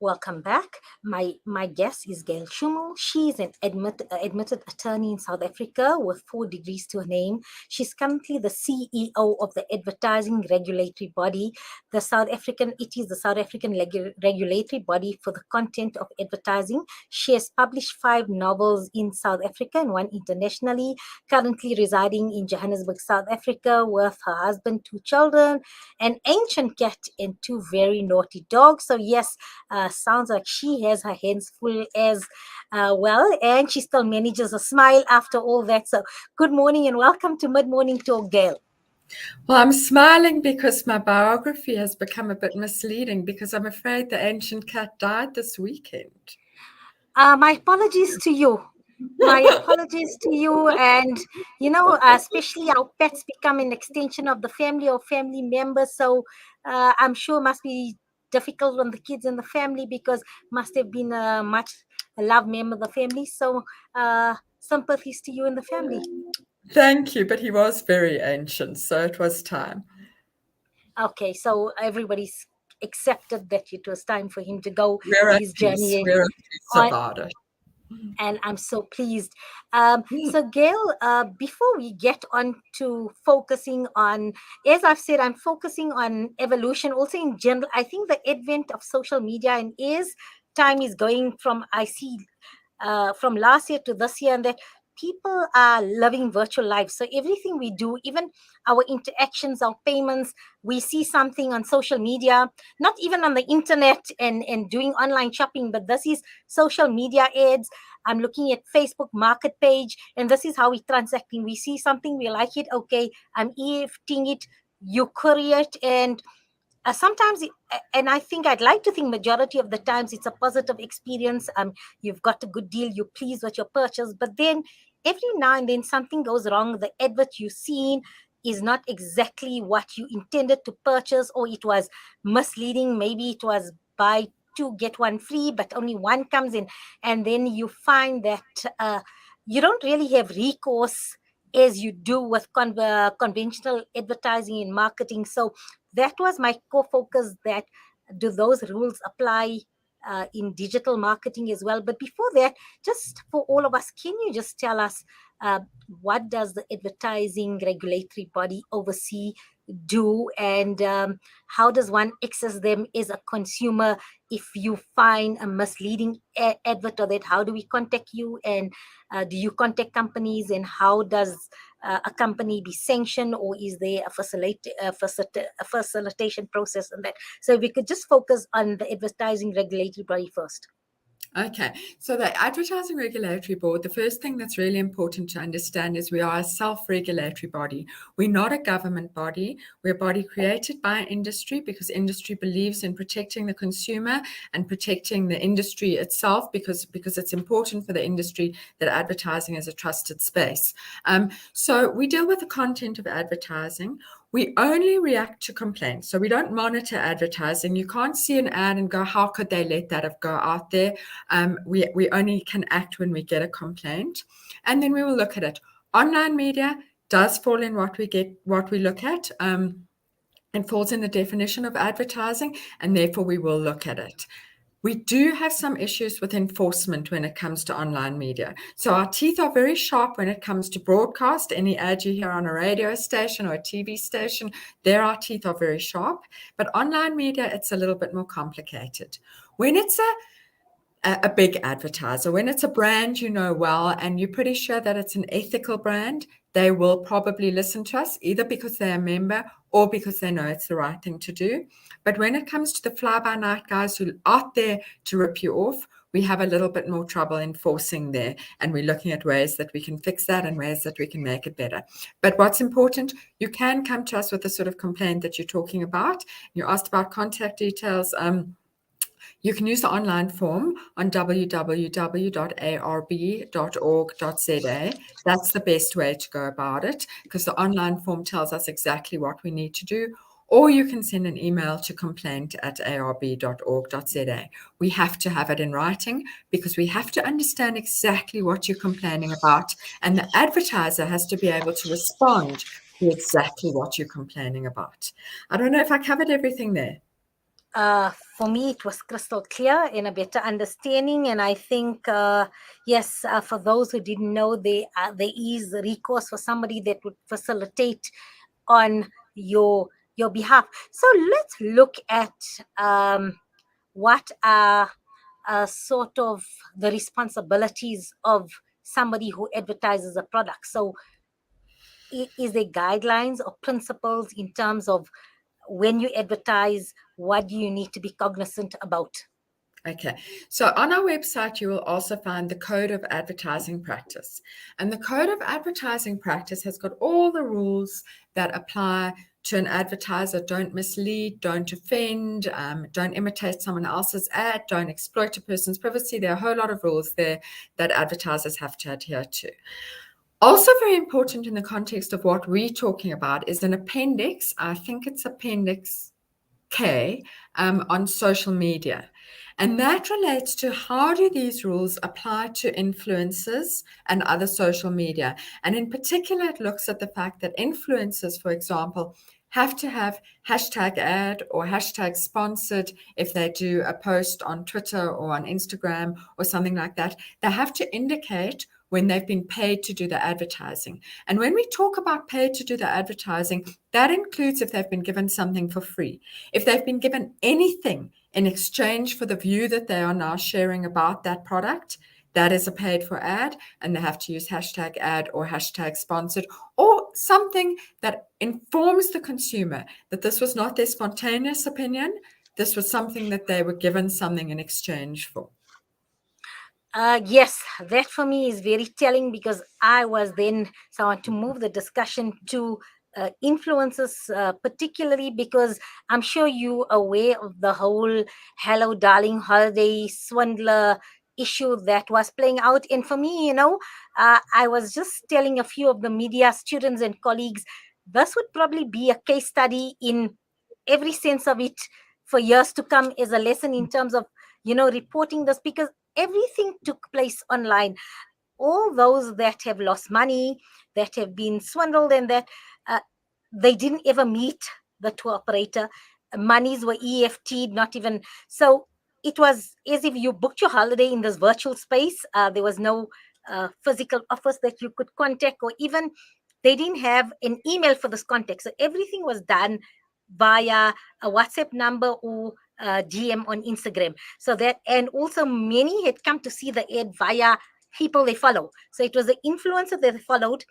Welcome back. My guest is Gail Schimmel. She's an admitted attorney in South Africa with 4 degrees to her name. She's currently the CEO of the advertising regulatory body. It is the South African regulatory body for the content of advertising. She has published 5 novels in South Africa and one internationally. Currently residing in Johannesburg, South Africa, with her husband, 2 children, an ancient cat, and 2 very naughty dogs. So yes, sounds like she has her hands full as well, and she still manages a smile after all that. So, good morning and welcome to Mid Morning Talk, Gail. Well, I'm smiling because my biography has become a bit misleading because I'm afraid the ancient cat died this weekend. My apologies to you. My apologies to you. And, especially our pets become an extension of the family or family members. So I'm sure must be difficult on the kids and the family because must have been a much loved member of the family. So sympathies to you and the family. Thank you, but he was very ancient, so it was time. Okay, so everybody's accepted that it was time for him to go We're at his peace. journey We're at peace on, about it. and I'm so pleased. So, Gail, before we get on to focusing on, as I've said, I'm focusing on evolution also in general. I think the advent of social media and as time is going from, I see from last year to this year, and that people are living virtual lives. So everything we do, even our interactions, our payments, we see something on social media, not even on the internet and doing online shopping, but this is social media ads. I'm looking at Facebook market page, and this is how we're transacting. We see something, we like it, okay, I'm EFTing it, you courier it, and sometimes and I think I'd like to think majority of the times it's a positive experience. You've got a good deal, you're pleased with your purchase, but then every now and then something goes wrong. The advert you've seen is not exactly what you intended to purchase, or it was misleading. Maybe it was buy two get one free, but only one comes in, and then you find that you don't really have recourse as you do with conventional advertising and marketing. So that was my core focus, that do those rules apply in digital marketing as well? But before that, just for all of us, can you just tell us uh, what does the advertising regulatory body oversee, do, and how does one access them as a consumer? If you find a misleading advert or that, how do we contact you, and do you contact companies, and how does a company be sanctioned, or is there a facilitation process on that? So we could just focus on the advertising regulatory body first. Okay, so the Advertising Regulatory Board, the first thing that's really important to understand is we are a self-regulatory body. We're not a government body. We're a body created by industry because industry believes in protecting the consumer and protecting the industry itself because it's important for the industry that advertising is a trusted space. So we deal with the content of advertising. We only react to complaints. So we don't monitor advertising. You can't see an ad and go, how could they let that have go out there? We only can act when we get a complaint. And then we will look at it. Online media does fall in what we look at. It falls in the definition of advertising, and therefore we will look at it. We do have some issues with enforcement when it comes to online media. So our teeth are very sharp when it comes to broadcast. Any ad you hear on a radio station or a TV station, there our teeth are very sharp. But online media, it's a little bit more complicated. When it's a big advertiser, when it's a brand you know well and you're pretty sure that it's an ethical brand, they will probably listen to us either because they're a member or because they know it's the right thing to do. But when it comes to the fly-by-night guys who are out there to rip you off, we have a little bit more trouble enforcing there, and we're looking at ways that we can fix that and ways that we can make it better. But what's important, you can come to us with the sort of complaint that you're talking about. You asked about contact details. You can use the online form on www.arb.org.za. That's the best way to go about it because the online form tells us exactly what we need to do. Or you can send an email to complaint@arb.org.za. We have to have it in writing because we have to understand exactly what you're complaining about. And the advertiser has to be able to respond to exactly what you're complaining about. I don't know if I covered everything there. For me, it was crystal clear and a better understanding. And I think, yes, for those who didn't know, there is recourse for somebody that would facilitate on your behalf. So let's look at what are sort of the responsibilities of somebody who advertises a product. So, is there guidelines or principles in terms of when you advertise, what do you need to be cognizant about? Okay, so on our website, you will also find the Code of Advertising Practice. And the Code of Advertising Practice has got all the rules that apply to an advertiser. Don't mislead, don't offend, don't imitate someone else's ad, don't exploit a person's privacy. There are a whole lot of rules there that advertisers have to adhere to. Also, very important in the context of what we're talking about is an appendix. I think it's Appendix K on social media. And that relates to how do these rules apply to influencers and other social media. And in particular, it looks at the fact that influencers, for example, have to have hashtag ad or hashtag sponsored if they do a post on Twitter or on Instagram or something like that. They have to indicate when they've been paid to do the advertising. And when we talk about paid to do the advertising, that includes if they've been given something for free. If they've been given anything in exchange for the view that they are now sharing about that product, that is a paid for ad, and they have to use hashtag ad or hashtag sponsored or something that informs the consumer that this was not their spontaneous opinion. This was something that they were given something in exchange for. Yes, that for me is very telling because I was then, so I want to move the discussion to influences, particularly because I'm sure you are aware of the whole Hello Darling holiday swindler issue that was playing out. And for me, I was just telling a few of the media students and colleagues, this would probably be a case study in every sense of it for years to come as a lesson in terms of, reporting this because everything took place online. All those that have lost money, that have been swindled, and that uh, they didn't ever meet the tour operator. Monies were EFT, not even so. It was as if you booked your holiday in this virtual space. There was no physical office that you could contact, or even they didn't have an email for this contact. So everything was done via a WhatsApp number or DM on Instagram. So that, and also many had come to see the ad via people they follow. So it was the influencer that they followed,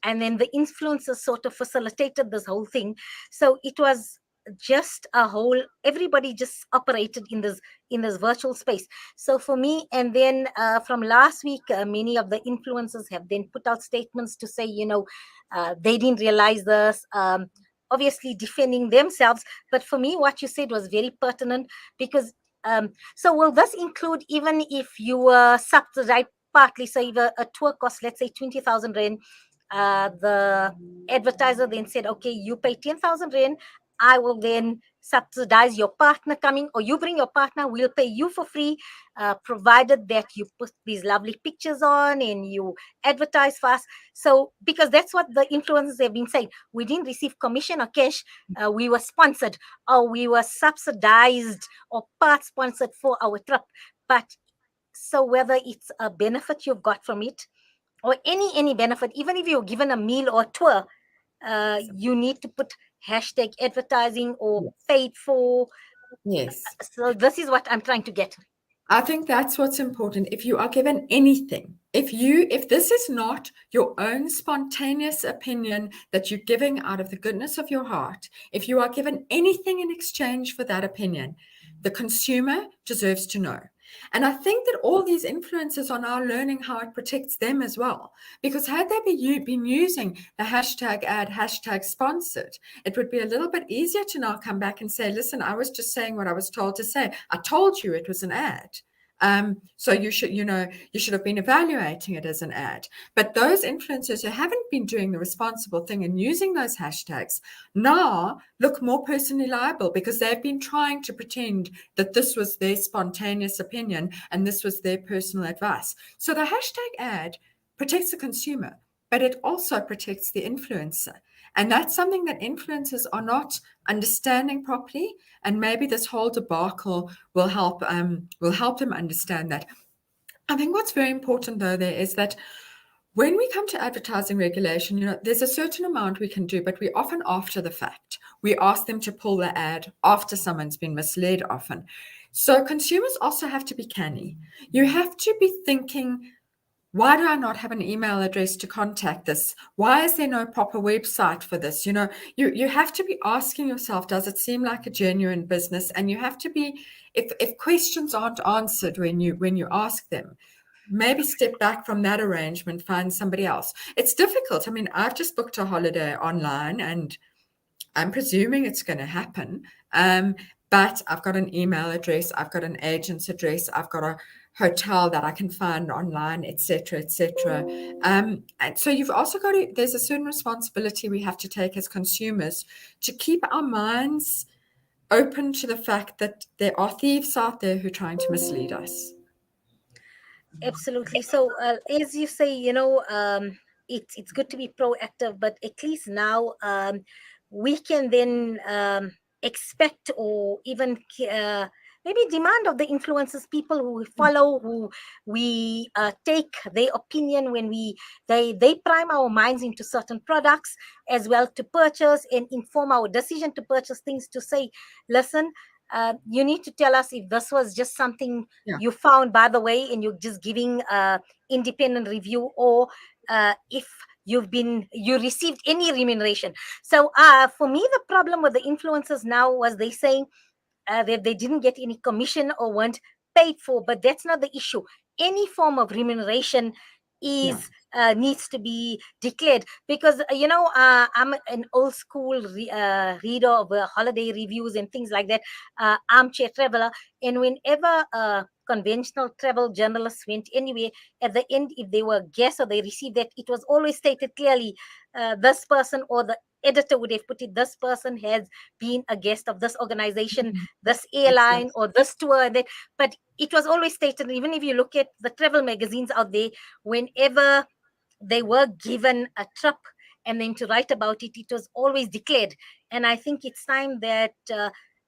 and then the influencers sort of facilitated this whole thing. So it was just a whole, everybody just operated in this virtual space. So for me, and then from last week, many of the influencers have then put out statements to say, they didn't realize this, obviously defending themselves. But for me, what you said was very pertinent because so will this include even if you were subsidized partly? So if a tour costs, let's say 20,000 rand, the advertiser then said, okay, you pay 10,000 rand. I will then subsidize your partner coming, or you bring your partner, we'll pay you for free, provided that you put these lovely pictures on and you advertise fast. So, because that's what the influencers have been saying. We didn't receive commission or cash, we were sponsored or we were subsidized or part sponsored for our trip. But so whether it's a benefit you've got from it, or any benefit, even if you're given a meal or tour, you need to put hashtag advertising or paid for. Yes. So this is what I'm trying to get. I think that's what's important. If you are given anything, if this is not your own spontaneous opinion that you're giving out of the goodness of your heart, if you are given anything in exchange for that opinion, the consumer deserves to know. And I think that all these influencers are now learning how it protects them as well. Because had they been using the hashtag ad, hashtag sponsored, it would be a little bit easier to now come back and say, listen, I was just saying what I was told to say. I told you it was an ad. So you should have been evaluating it as an ad. But those influencers who haven't been doing the responsible thing and using those hashtags now look more personally liable because they've been trying to pretend that this was their spontaneous opinion and this was their personal advice. So the hashtag ad protects the consumer, but it also protects the influencer. And that's something that influencers are not understanding properly. And maybe this whole debacle will help them understand that. I think what's very important though there is that when we come to advertising regulation, there's a certain amount we can do, but we often after the fact. We ask them to pull the ad after someone's been misled often. So consumers also have to be canny. You have to be thinking, why do I not have an email address to contact this? Why is there no proper website for this? You have to be asking yourself, does it seem like a genuine business? And you have to be, if questions aren't answered when you ask them, maybe step back from that arrangement, find somebody else. It's difficult. I mean, I've just booked a holiday online and I'm presuming it's going to happen. But I've got an email address, I've got an agent's address, I've got a hotel that I can find online, etc., etc. And so you've also got to, there's a certain responsibility we have to take as consumers to keep our minds open to the fact that there are thieves out there who are trying to mislead us. Absolutely. So, as you say, it's good to be proactive, but at least now we can then expect or even maybe demand of the influencers, people who we follow, who we take their opinion when they prime our minds into certain products as well to purchase and inform our decision to purchase things. To say, listen. You need to tell us if this was just something Yeah. you found by the way and you're just giving independent review, or if you received any remuneration. So for me, the problem with the influencers now was they saying that they didn't get any commission or weren't paid for, but that's not the issue. Any form of remuneration Yeah. is needs to be declared, because I'm an old school reader of holiday reviews and things like that, armchair traveler, and whenever conventional travel journalists went anywhere, at the end, if they were guests or they received that, it was always stated clearly, this person, or the editor would have put it, this person has been a guest of this organization, this airline, Exactly. or this tour and that. But it was always stated, even if you look at the travel magazines out there, whenever they were given a trip and then to write about it, it was always declared. And I think it's time that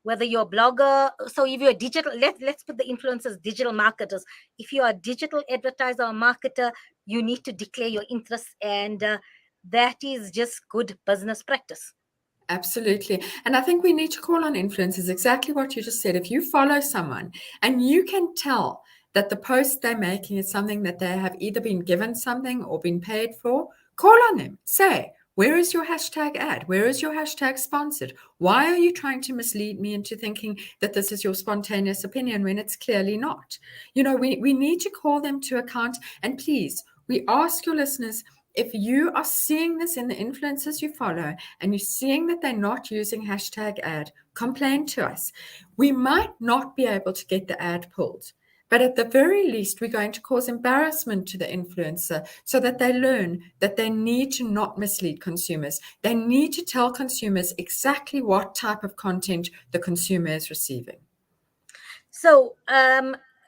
whether you're a blogger, so if you're a digital, let's put the influencers digital marketers, if you're a digital advertiser or marketer, you need to declare your interests, and that is just good business practice. Absolutely. And I think we need to call on influencers, exactly what you just said. If you follow someone and you can tell that the post they're making is something that they have either been given something or been paid for, call on them. Say, where is your hashtag ad? Where is your hashtag sponsored? Why are you trying to mislead me into thinking that this is your spontaneous opinion when it's clearly not? We need to call them to account. And please, we ask your listeners, if you are seeing this in the influencers you follow and you're seeing that they're not using hashtag ad, complain to us. We might not be able to get the ad pulled, but at the very least, we're going to cause embarrassment to the influencer so that they learn that they need to not mislead consumers. They need to tell consumers exactly what type of content the consumer is receiving. So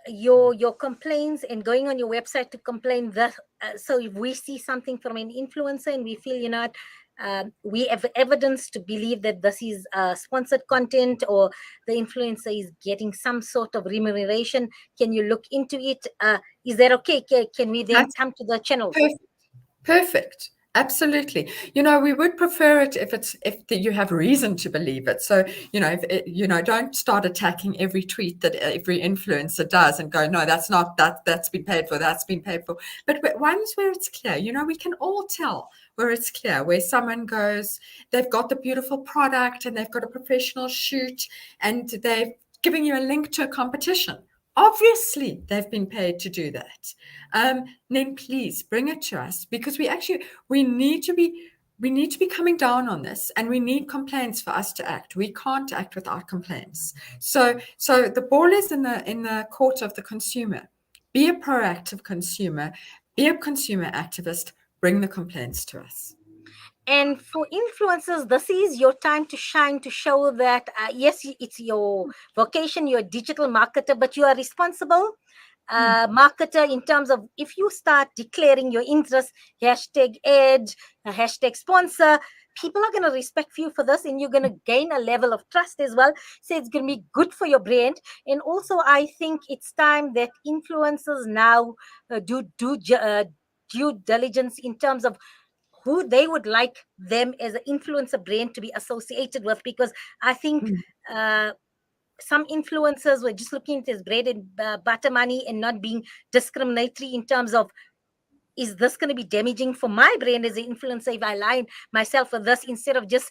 your complaints and going on your website to complain that so if we see something from an influencer and we feel we have evidence to believe that this is sponsored content, or the influencer is getting some sort of remuneration, can you look into it? Is that okay? Can we then That's come to the channels? perfect. Perfect. Absolutely. We would prefer it if you have reason to believe it. So, don't start attacking every tweet that every influencer does and go, no, that's not that's been paid for. That's been paid for. But ones where it's clear, we can all tell where it's clear, where someone goes, they've got the beautiful product and they've got a professional shoot and they've giving you a link to a competition. Obviously, they've been paid to do that. Then please bring it to us, because we need to be coming down on this, and we need complaints for us to act. We can't act without complaints. So the ball is in the court of the consumer. Be a proactive consumer. Be a consumer activist. Bring the complaints to us. And for influencers, this is your time to shine, to show that yes, it's your vocation, you're a digital marketer, but you are responsible marketer in terms of, if you start declaring your interest, hashtag ad, hashtag sponsor, people are going to respect you for this, and you're going to gain a level of trust as well. So it's going to be good for your brand. And also, I think it's time that influencers now due diligence in terms of who they would like them as an influencer brand to be associated with, because I think uh, some influencers were just looking at this bread and butter money and not being discriminatory in terms of, is this going to be damaging for my brand as an influencer if I align myself with this, instead of just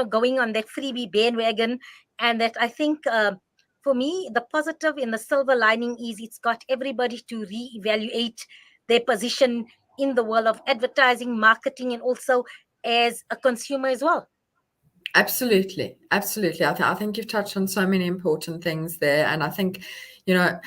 going on that freebie bandwagon. And that, I think, for me, the positive in the silver lining is it's got everybody to reevaluate their position in the world of advertising, marketing, and also as a consumer as well. Absolutely, absolutely. I think you've touched on so many important things there, and I think, you know,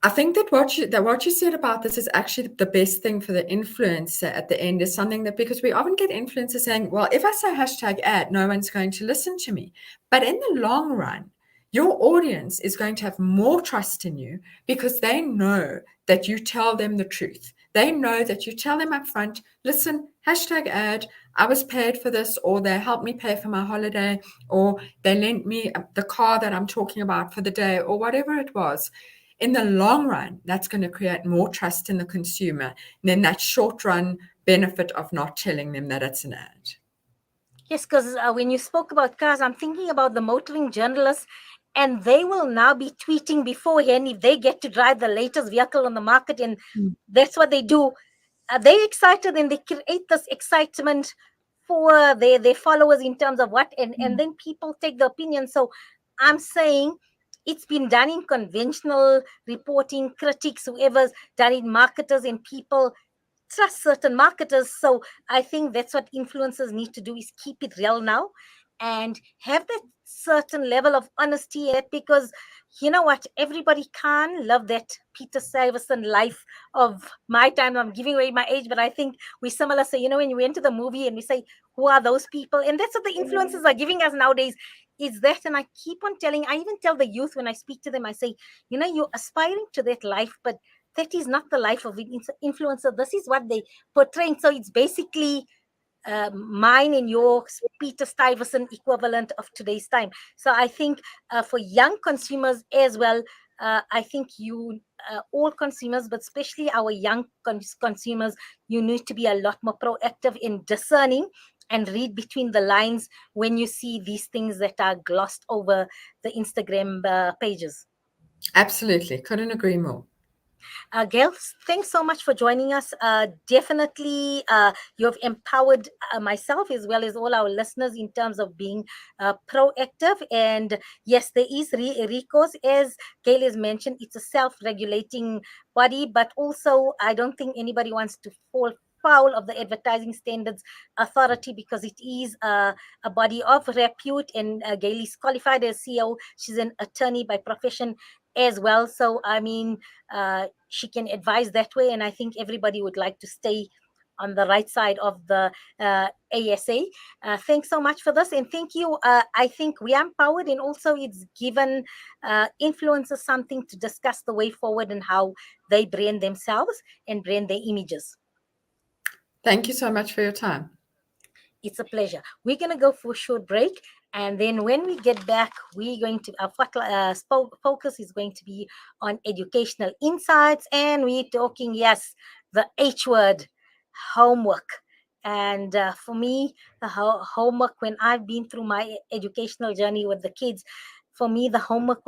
I think that what you said about this is actually the best thing for the influencer at the end is something that, because we often get influencers saying, well, if I say hashtag ad, no one's going to listen to me. But in the long run, your audience is going to have more trust in you because they know that you tell them the truth. They know that you tell them up front, listen, hashtag ad, I was paid for this, or they helped me pay for my holiday, or they lent me the car that I'm talking about for the day, or whatever it was. In the long run, that's going to create more trust in the consumer than that short run benefit of not telling them that it's an ad. Yes, because when you spoke about cars, I'm thinking about the motoring journalists, and they will now be tweeting beforehand if they get to drive the latest vehicle on the market, and that's what they do. They excited, and they create this excitement for their followers in terms of what, and then people take the opinion. So I'm saying it's been done in conventional reporting, critics, whoever's done it, marketers and people trust certain marketers. So I think that's what influencers need to do, is keep it real now and have that certain level of honesty in it, because you know what, everybody can't love that Peter Stuyvesant life of my time. I'm giving away my age, but I think we similar. So when you went to the movie and we say, who are those people, and that's what the influencers are giving us nowadays, is that. And I keep on telling, I even tell the youth when I speak to them, I say, you're aspiring to that life, but that is not the life of an influencer. This is what they portraying. So it's basically mine and your Peter Stuyvesant equivalent of today's time. So I think for young consumers as well, I think all consumers, but especially our young consumers, you need to be a lot more proactive in discerning and read between the lines when you see these things that are glossed over the Instagram pages. Absolutely. Couldn't agree more. Gail, thanks so much for joining us. Definitely, you've empowered myself as well as all our listeners in terms of being proactive. And yes, there is recourse, as Gail has mentioned. It's a self-regulating body, but also I don't think anybody wants to fall foul of the Advertising Standards Authority, because it is a body of repute, and Gail is qualified as CEO. She's an attorney by profession as well. So I mean, she can advise that way, and I think everybody would like to stay on the right side of the ASA. Thanks so much for this, and thank you. I think we are empowered, and also it's given influencers something to discuss the way forward and how they brand themselves and brand their images. Thank you so much for your time. It's a pleasure. We're going to go for a short break. And then when we get back, we're going to, our focus is going to be on educational insights. And we're talking, yes, the H word, homework. And for me, the homework, when I've been through my educational journey with the kids, for me, the homework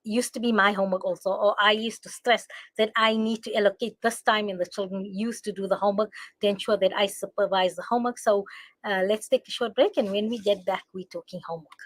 used to be my homework also, or I used to stress that I need to allocate this time, and the children used to do the homework to ensure that I supervise the homework. So let's take a short break, and when we get back, we're talking homework.